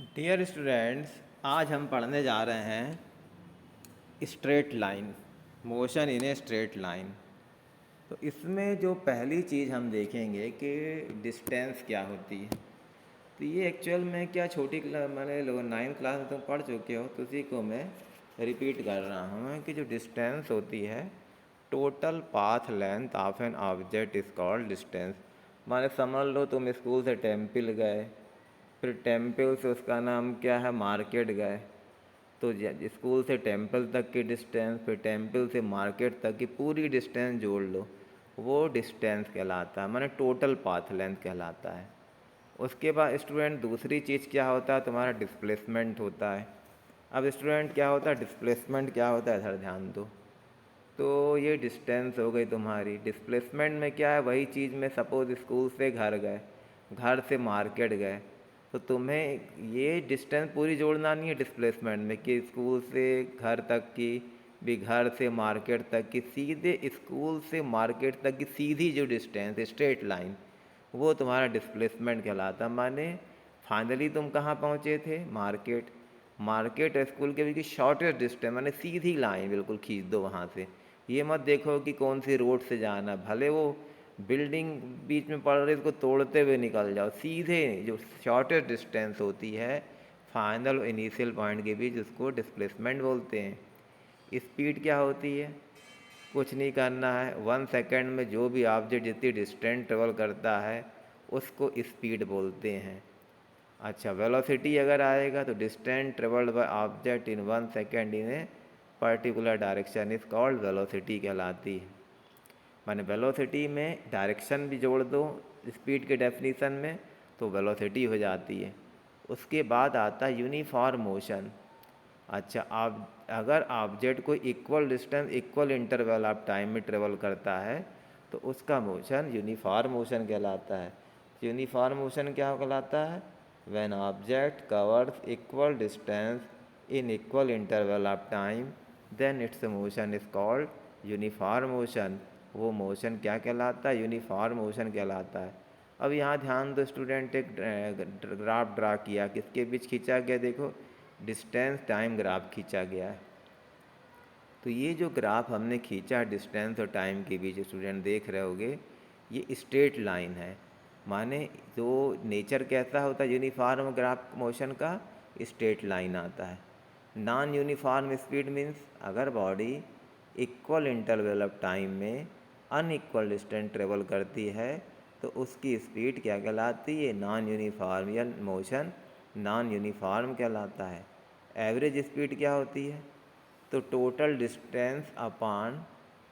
Dear students, आज हम पढ़ने जा रहे हैं straight line, motion in a straight line. तो इसमें जो पहली चीज़ हम देखेंगे कि डिस्टेंस क्या होती है। तो ये एक्चुअल में क्या छोटी क्लास मैंने लोग 9th क्लास में तुम पढ़ चुके हो, तो उसी को मैं रिपीट कर रहा हूँ कि जो डिस्टेंस होती है, total path length of an object is called distance. माने समझ लो तुम स्कूल से टेम्पल गए, फिर टेम्पल से उसका नाम क्या है मार्केट गए, तो स्कूल से टेम्पल तक की डिस्टेंस, फिर टेम्पल से मार्केट तक की पूरी डिस्टेंस जोड़ लो, वो डिस्टेंस कहलाता है, माने टोटल पाथ लेंथ कहलाता है। उसके बाद स्टूडेंट दूसरी चीज़ क्या होता है, तुम्हारा डिस्प्लेसमेंट होता है। अब स्टूडेंट क्या होता है, डिस्प्लेसमेंट क्या होता है, इधर ध्यान दो। तो ये डिस्टेंस हो गई तुम्हारी। डिस्प्लेसमेंट में क्या है, वही चीज़ में सपोज़ स्कूल से घर गए, घर से मार्केट गए, तो तुम्हें ये डिस्टेंस पूरी जोड़ना नहीं है डिस्प्लेसमेंट में कि स्कूल से घर तक की, भी घर से मार्केट तक की, सीधे स्कूल से मार्केट तक की सीधी जो डिस्टेंस स्ट्रेट लाइन, वो तुम्हारा डिस्प्लेसमेंट कहलाता। माने फाइनली तुम कहाँ पहुँचे थे, मार्केट। मार्केट स्कूल के बीच की शॉर्टेस्ट डिस्टेंस, माने सीधी लाइन बिल्कुल खींच दो वहाँ से। ये मत देखो कि कौन सी रोड से जाना, भले वो बिल्डिंग बीच में पड़ रही उसको तोड़ते हुए निकल जाओ, सीधे जो शॉर्टेस्ट डिस्टेंस होती है फाइनल और इनिशियल पॉइंट के बीच, उसको डिस्प्लेसमेंट बोलते हैं। स्पीड क्या होती है, कुछ नहीं करना है, 1 सेकेंड में जो भी ऑब्जेक्ट जितनी डिस्टेंस ट्रेवल करता है उसको स्पीड बोलते हैं। अच्छा, वेलोसिटी अगर आएगा तो distance travelled by object in 1 second in a particular direction is called velocity कहलाती है। माने वेलोसिटी में डायरेक्शन भी जोड़ दो स्पीड के डेफिनीशन में तो वेलोसिटी हो जाती है। उसके बाद आता है यूनिफॉर्म मोशन। अच्छा, आप अगर ऑब्जेक्ट को equal distance equal interval of time में ट्रेवल करता है तो उसका मोशन यूनिफॉर्म मोशन कहलाता है। यूनिफॉर्म मोशन क्या कहलाता है, when object covers equal distance in equal interval of time then its motion is called uniform motion. वो मोशन क्या कहलाता है, यूनिफॉर्म मोशन कहलाता है। अब यहाँ ध्यान दो स्टूडेंट, एक ग्राफ ड्रा किया, किसके बीच खींचा गया, देखो डिस्टेंस टाइम ग्राफ खींचा गया है। तो ये जो ग्राफ हमने खींचा डिस्टेंस और टाइम के बीच, स्टूडेंट देख रहे होगे ये स्ट्रेट लाइन है। माने जो नेचर कैसा होता है यूनिफॉर्म ग्राफ मोशन का, स्ट्रेट लाइन आता है। नॉन यूनिफॉर्म स्पीड मीन्स अगर body equal interval of time में अनइक्वल डिस्टेंस ट्रेवल करती है तो उसकी स्पीड क्या कहलाती है, नॉन यूनिफॉर्म या मोशन नॉन यूनिफॉर्म कहलाता है। एवरेज स्पीड क्या होती है, तो total distance upon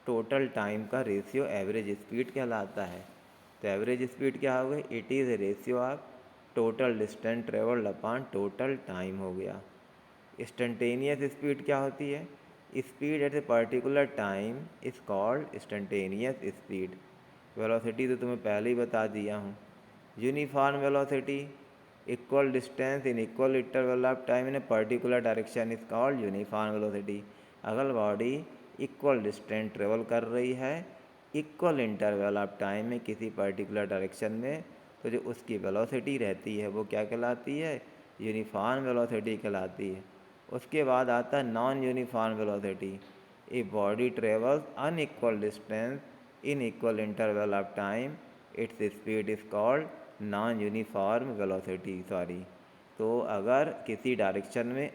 total time का रेशियो एवरेज स्पीड कहलाता है। तो एवरेज स्पीड क्या हो गई, it is ratio of total distance travelled upon total time हो गया। इंस्टेंटेनियस स्पीड क्या होती है, speed at a particular time is called instantaneous speed. Velocity तो तुम्हें पहले ही बता दिया हूँ। Uniform velocity, equal distance in equal interval of time in a particular direction is called uniform velocity. अगर बॉडी इक्वल डिस्टेंस ट्रेवल कर रही है इक्वल इंटरवल ऑफ टाइम में किसी पर्टिकुलर डायरेक्शन में, तो जो उसकी वेलोसिटी रहती है वो क्या कहलाती है, यूनिफॉर्म वेलोसिटी कहलाती है। उसके बाद आता है non uniform velocity. A body travels unequal distance in equal interval of time its speed is called non uniform velocity, sorry. तो अगर किसी डायरेक्शन में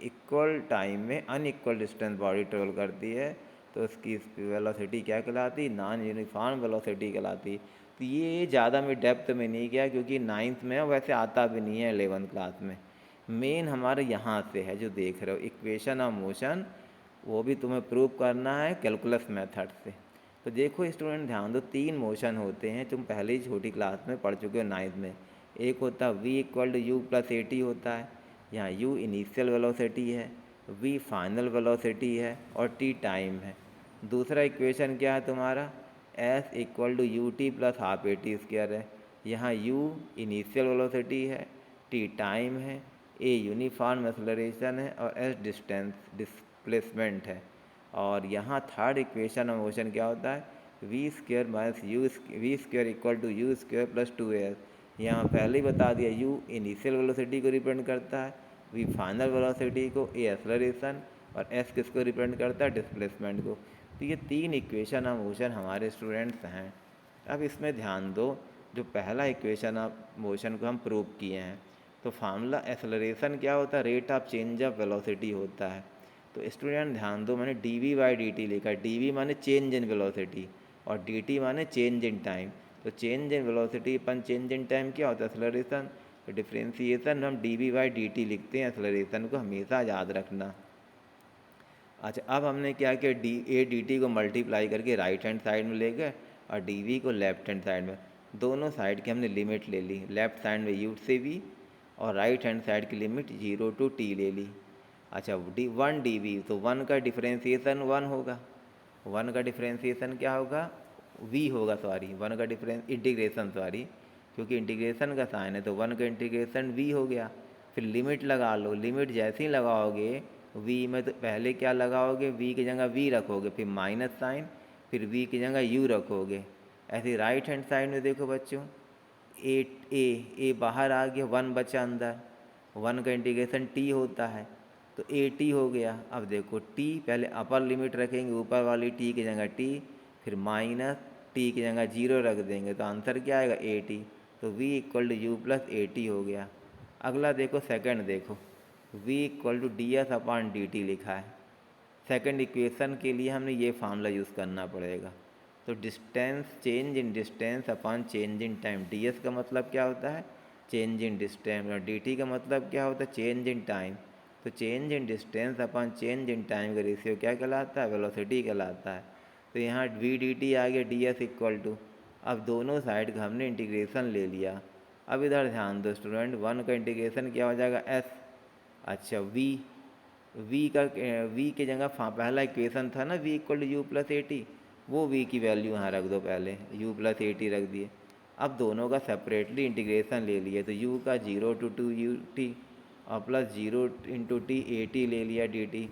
इक्वल टाइम में अनइक्वल डिस्टेंस बॉडी ट्रेवल करती है तो उसकी वेलोसिटी क्या कहलाती, नॉन यूनिफॉर्म वेलोसिटी कहलाती। तो ये ज़्यादा मैं डेप्थ में नहीं गया क्योंकि 9th में वैसे आता भी नहीं है 11th क्लास में। मेन हमारे यहाँ से है जो देख रहे हो इक्वेशन ऑफ मोशन, वो भी तुम्हें प्रूव करना है कैलकुलस मेथड से। तो देखो स्टूडेंट ध्यान दो, 3 मोशन होते हैं, तुम पहले ही छोटी क्लास में पढ़ चुके हो 9th में। एक होता है v equal to u plus a t होता है, यहाँ u इनिशियल वेलोसिटी है, v फाइनल वेलोसिटी है और t टाइम है। दूसरा इक्वेशन क्या है तुम्हारा, s equal to u t plus half a t square है, यहाँ u इनिशियल वेलोसिटी है, t टाइम है, a यूनिफॉर्म एक्सेलरेशन है और s डिस्टेंस डिस्प्लेसमेंट है। और यहाँ थर्ड इक्वेशन ऑफ मोशन क्या होता है, v square minus v square equal to u square plus 2s। यहाँ पहले ही बता दिया, यू इनिशियल वेलोसिटी को रिप्रेजेंट करता है, वी फाइनल वेलोसिटी को, ए एक्सेलरेशन, और एस किसको रिप्रेजेंट करता है, डिस्प्लेसमेंट को। तो ये 3 इक्वेशन ऑफ मोशन हमारे स्टूडेंट्स हैं। अब इसमें ध्यान दो, जो पहला इक्वेशन ऑफ मोशन को हम प्रूव किए हैं, तो फार्मूला एक्सेलरेशन क्या होता है, rate of change of velocity होता है। तो स्टूडेंट ध्यान दो, मैंने d v by d t लिखा, डी वी माने चेंज इन वेलोसिटी और डी टी माने चेंज इन टाइम। तो change in velocity upon change in time क्या होता है, एक्सेलरेशन। तो डिफ्रेंसीसन में हम d v by d t लिखते हैं, एक्सेलरेशन को हमेशा याद रखना। अच्छा, अब हमने क्या किया, डी टी को मल्टीप्लाई करके राइट हैंड साइड में ले गए और डी वी को लेफ्ट हैंड साइड में, दोनों साइड की हमने लिमिट ले ली, लेफ्ट साइड में यू से वी और राइट हैंड साइड की लिमिट 0 to t ले ली। अच्छा, वन डी वी, तो वन का डिफ्रेंसीसन वन होगा, वन का डिफ्रेंसीसन क्या होगा, वी होगा, सॉरी वन का डिफरेंस इंटीग्रेशन, सॉरी क्योंकि इंटीग्रेशन का साइन है, तो वन का इंटीग्रेशन वी हो गया। फिर लिमिट लगा लो, लिमिट जैसे ही लगाओगे वी में, तो पहले क्या लगाओगे, वी की जगह वी रखोगे, फिर माइनस साइन, फिर वी की जगह यू रखोगे। ऐसे राइट हैंड साइड में देखो बच्चों, ए बाहर आ गया, वन बचा अंदर, वन का इंटीग्रेशन टी होता है, तो ए टी हो गया। अब देखो टी, पहले अपर लिमिट रखेंगे ऊपर वाली टी की जगह टी, फिर माइनस टी की जगह 0 रख देंगे, तो आंसर क्या आएगा, ए टी। तो v equal to u plus a t हो गया। अगला देखो, सेकंड देखो, v equal to d s upon d t लिखा है। सेकंड इक्वेशन के लिए हमने ये फार्मूला यूज़ करना पड़ेगा। तो distance, change in distance upon change in time, D S का मतलब क्या होता है, चेंज इन डिस्टेंस, और डी टी का मतलब क्या होता है, चेंज इन टाइम। तो change in distance upon change in time का रेशियो क्या कहलाता है, वेलोसिटी कहलाता है। तो यहाँ वी डी टी आ गया, डी एस इक्वल टू, अब दोनों साइड का हमने इंटीग्रेशन ले लिया। अब इधर ध्यान दो स्टूडेंट, वन का इंटीग्रेशन क्या हो जाएगा, एस। अच्छा, वी का, वी की जगह पहला इक्वेशन था ना, v equal to u plus a t, वो वी की वैल्यू यहाँ रख दो, पहले यू प्लस ए टी रख दिए। अब दोनों का सेपरेटली इंटीग्रेशन ले लिया, तो यू का 0 to 2 यू टी और plus 0 into T A T ले लिया डी टी।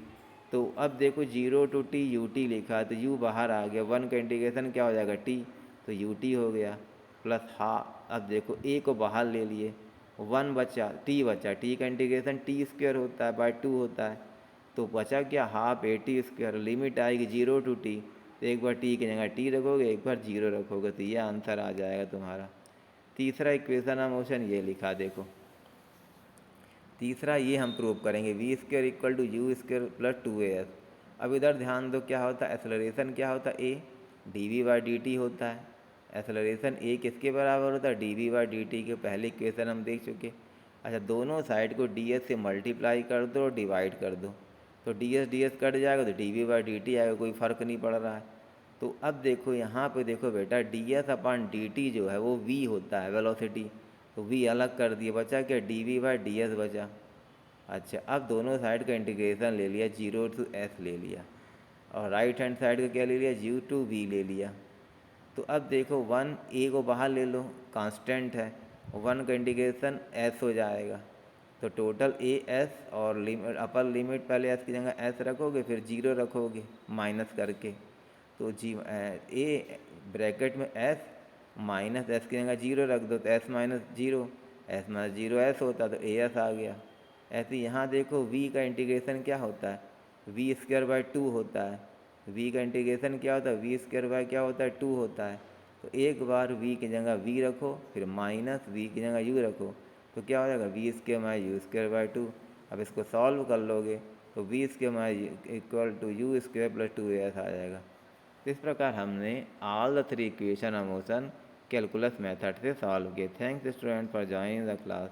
तो अब देखो 0 to t यू टी लिखा, तो यू बाहर आ गया, वन का इंटीग्रेशन क्या हो जाएगा, टी, तो यू टी हो गया प्लस अब देखो ए को बाहर ले लिए, वन बचा, टी बचा, टी का इंटीग्रेशन टी स्क्वायर होता है बाय 2 होता है, तो बचा क्या, half a t square. Limit आएगी 0 to t, तो एक बार टी की जगह टी रखोगे, एक बार 0 रखोगे, तो ये आंसर आ जाएगा तुम्हारा। तीसरा इक्वेशन ऑफ मोशन ये लिखा, देखो तीसरा ये हम प्रूव करेंगे, v square equal to u square plus 2as। अब इधर ध्यान दो, क्या होता है, एक्सेलरेशन क्या होता है, a d v by d t होता है। एक्सेलरेशन ए किसके बराबर होता है, d v by d t के पहले इक्वेशन हम देख चुके। अच्छा, दोनों साइड को डी एस से मल्टीप्लाई कर दो और डिवाइड कर दो, तो डी एस कट जाएगा, तो d v by d t आएगा, कोई फ़र्क नहीं पड़ रहा है। तो अब देखो यहाँ पे देखो बेटा, D s upon d T जो है वो वी होता है, वेलोसिटी, तो वी अलग कर दिया, बचा क्या, d v by d s बचा। अच्छा, अब दोनों साइड का इंटीग्रेशन ले लिया, 0 to s ले लिया, और राइट हैंड साइड का क्या ले लिया, यू टू वी ले लिया। तो अब देखो, वन ए को बाहर ले लो, कांस्टेंट है, वन का इंटीग्रेशन एस हो जाएगा, तो टोटल ए एस, और लिमिट, अपर लिमिट पहले एस की जगह एस रखोगे, फिर 0 रखोगे माइनस करके, तो ए ब्रैकेट में एस माइनस एस की जगह 0 रख दो, तो S minus zero, S minus zero S होता, तो ए एस आ गया। ऐसे यहाँ देखो, v का इंटीग्रेशन क्या होता है, वी स्क्वायर बाय 2 होता है, v का इंटीग्रेशन क्या होता है, वी स्क्वायर बाय क्या होता है, 2 होता है। तो एक बार v की जगह v रखो, फिर माइनस v की जगह u रखो, तो क्या हो जाएगा, v square minus u square by 2। अब इसको सॉल्व कर लोगे, तो v square minus equal to u square plus 2as आ जाएगा। तो इस प्रकार हमने all the 3 equation of motion calculus method से सॉल्व किए। Thanks student for joining the class.